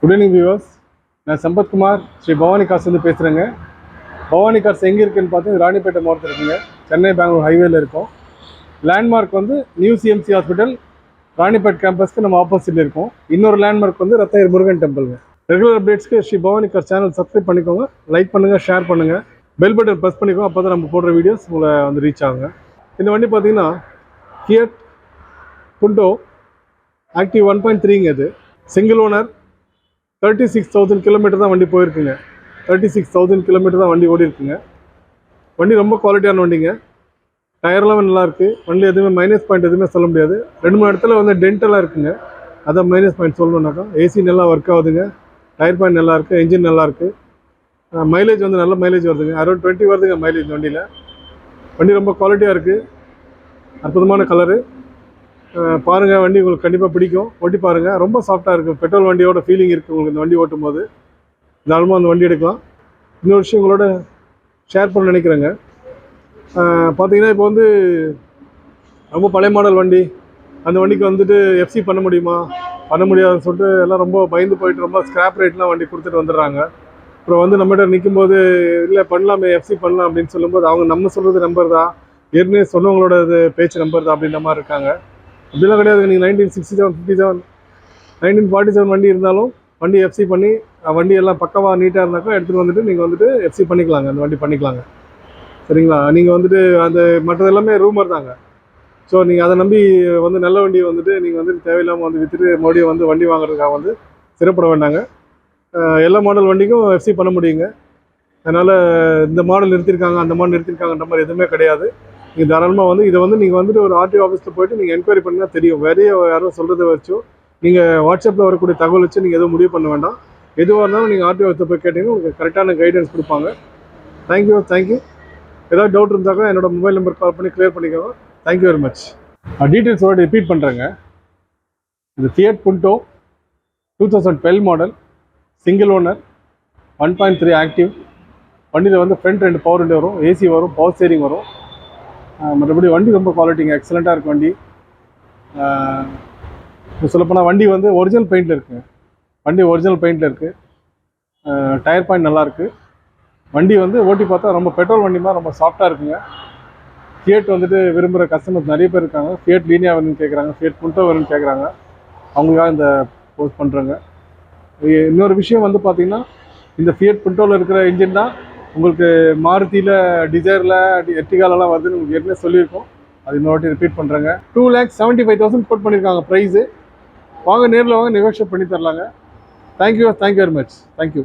Good evening viewers. நான் சம்பத்குமார் ஸ்ரீ பவானி கார்ஸ்லேருந்து பேசுகிறேங்க. Bhavani cars எங்கே இருக்குதுன்னு பார்த்து ராணிப்பேட்டை மாவட்டத்தில் இருக்குங்க. சென்னை பெங்களூர் ஹைவேல இருக்கும். லேண்ட்மார்க் வந்து நியூ சிஎம்சி ஹாஸ்பிட்டல் ராணிப்பேட் கேம்பஸ்க்கு நம்ம ஆப்போசிட்டில் இருக்கும். இன்னொரு லேண்ட்மார்க் வந்து ரத்தயர் முருகன் டெம்பிள்ங்க. ரெகுலர் அப்டேட்ஸ்க்கு Sri Bhavani cars channel subscribe பண்ணிக்கோங்க, லைக் பண்ணுங்கள், ஷேர் பண்ணுங்கள், பெல் பட்டன் ப்ரெஸ் பண்ணிக்கோங்க. அப்போ தான் நம்ம போடுற வீடியோஸ் உங்களை வந்து ரீச் ஆகுங்க. இந்த வண்டி பார்த்தீங்கன்னா ஃபியட் புண்டோ ஆக்டிவ் 1.3ங்க. இது சிங்கிள் ஓனர். 36,000 கிலோமீட்டர் தான் வண்டி போயிருக்குங்க. 36,000 கிலோமீட்டர் தான் வண்டி ஓடி இருக்குங்க. வண்டி ரொம்ப குவாலிட்டியான வண்டிங்க. டயர்லாம் நல்லாயிருக்கு. வண்டி எதுவுமே மைனஸ் பாயிண்ட் எதுவுமே சொல்ல முடியாது. 2-3 இடத்துல வந்து டென்ட்டெல்லாம் இருக்குங்க. அதான் மைனஸ் பாயிண்ட் சொல்லணுன்னாக்கா. ஏசி நல்லா ஒர்க் ஆகுதுங்க. டயர் பாயிண்ட் நல்லாயிருக்கு. என்ஜின் நல்லாயிருக்கு. மைலேஜ் வந்து நல்ல மைலேஜ் வருதுங்க. அரௌண்ட் 20 வருதுங்க மைலேஜ் வண்டியில். வண்டி ரொம்ப குவாலிட்டியாக இருக்குது. அற்புதமான கலரு. பாருங்கள், வண்டி உங்களுக்கு கண்டிப்பாக பிடிக்கும். ஓட்டி பாருங்கள். ரொம்ப சாஃப்டாக இருக்குது. பெட்ரோல் வண்டியோட ஃபீலிங் இருக்குது உங்களுக்கு இந்த வண்டி ஓட்டும் போது. தாராளமாக அந்த வண்டி எடுக்கலாம். இன்னொரு விஷயம் உங்களோட ஷேர் பண்ண நினைக்கிறேங்க. பார்த்தீங்கன்னா இப்போ வந்து ரொம்ப பழைய மாடல் வண்டி, அந்த வண்டிக்கு வந்துட்டு எஃப்சி பண்ண முடியுமா, பண்ண முடியாதுன்னு சொல்லிட்டு எல்லாம் ரொம்ப பயந்து போயிட்டு ரொம்ப ஸ்க்ராப் ரேட்லாம் வண்டி கொடுத்துட்டு வந்துடுறாங்க. அப்புறம் வந்து நம்மகிட்ட நிற்கும்போது இல்லை பண்ணலாமே, எஃப்சி பண்ணலாம் அப்படின்னு சொல்லும்போது அவங்க நம்ம சொல்கிறது நம்புறதா, ஏற்கனவே சொன்னவங்களோட இது பேச்சு நம்புறதா அப்படின்ற மாதிரி இருக்காங்க. அப்படிலாம் கிடையாது. நீங்கள் 1967, 57, 1947 வண்டி இருந்தாலும் வண்டி எஃப்சி பண்ணி வண்டி எல்லாம் பக்கவாக நீட்டாக இருந்தாக்கா எடுத்துகிட்டு வந்துட்டு நீங்கள் வந்துட்டு எஃப்சி பண்ணிக்கலாங்க. அந்த வண்டி பண்ணிக்கலாங்க. சரிங்களா? நீங்கள் வந்துட்டு அந்த மற்றது எல்லாமே ரூமர் தாங்க. ஸோ நீங்கள் அதை நம்பி வந்து நல்ல வண்டி வந்துட்டு நீங்கள் வந்துட்டு தேவையில்லாமல் வந்து விற்றுட்டு மறுபடியும் வந்து வண்டி வாங்குறதுக்காக வந்து சிறப்பட வேண்டாங்க. எல்லா மாடல் வண்டிக்கும் எஃப்சி பண்ண முடியுங்க. அதனால் இந்த மாடல் நிறுத்திருக்காங்க, அந்த மாடல் நிறுத்திருக்காங்கன்ற மாதிரி எதுவுமே கிடையாது. நீங்கள் தாராளமாக வந்து இதை வந்து நீங்கள் வந்துட்டு ஒரு ஆர்டிஓ ஆஃபீஸில் போய்ட்டு நீங்கள் என்கொயரி பண்ணினா தெரியும். வேறையே யாரும் சொல்கிறத வச்சோ நீங்கள் வாட்ஸ்அப்பில் வரக்கூடிய தகவல் வச்சு நீங்கள் எதுவும் முடிவு பண்ண வேண்டாம். எதுவாக இருந்தாலும் நீங்கள் ஆர்டிஓ ஆஃபீஸில் போய் கேட்டிங்கன்னா உங்களுக்கு கரெக்டான கைடன்ஸ் கொடுப்பாங்க. தேங்க்யூ. ஏதாவது டவுட் இருந்தாக்கா என்னோட மொபைல் நம்பர் கால் பண்ணி கிளியர் பண்ணிக்கோங்க. Thank you very much. டீட்டெயில்ஸோட ரிப்பீட் பண்ணுறேங்க. இது Fiat Punto 2012 model, single owner, 1.3 active. வண்டியில் வந்து ஃப்ரண்ட் 2 பவர் விண்டோ வரும், ஏசி வரும், பவர் ஸ்டீரிங் வரும். மற்றபடி வண்டி ரொம்ப குவாலிட்டிங்க, எக்ஸலண்ட்டாக இருக்குது வண்டி. சொல்லப்போனால் வண்டி வந்து ஒரிஜினல் பெயிண்டில் இருக்குங்க. வண்டி ஒரிஜினல் பெயிண்டில் இருக்குது. டயர் பாயிண்ட் நல்லாயிருக்கு. வண்டி வந்து ஓட்டி பார்த்தா ரொம்ப பெட்ரோல் வண்டி மாதிரி ரொம்ப சாஃப்டாக இருக்குங்க. ஃபியட் வந்துட்டு விரும்புகிற கஸ்டமர்ஸ் நிறைய பேர் இருக்காங்க. ஃபியட் லீனியா வேணும்னு கேட்குறாங்க, ஃபியட் புண்டோ வேணும்னு கேட்குறாங்க. அவங்களுக்காக இந்த போஸ்ட் பண்ணுறேங்க. இன்னொரு விஷயம் வந்து பார்த்திங்கன்னா, இந்த ஃபியட் புண்டோவில் இருக்கிற இன்ஜின் தான் உங்களுக்கு மாருதியில், டிசைரில், எர்டிகாலெலாம் வருதுன்னு உங்களுக்கு ஏற்கனவே சொல்லியிருக்கோம். அது இன்னொரு வாட்டி ரிப்பீட் பண்ணுறேங்க. 2,75,000 கோட் பண்ணியிருக்காங்க ப்ரைஸு. வாங்க, நேரில் வாங்க, நெகோஷியேட் பண்ணி தரலாங்க. Thank you very much. தேங்க்யூ.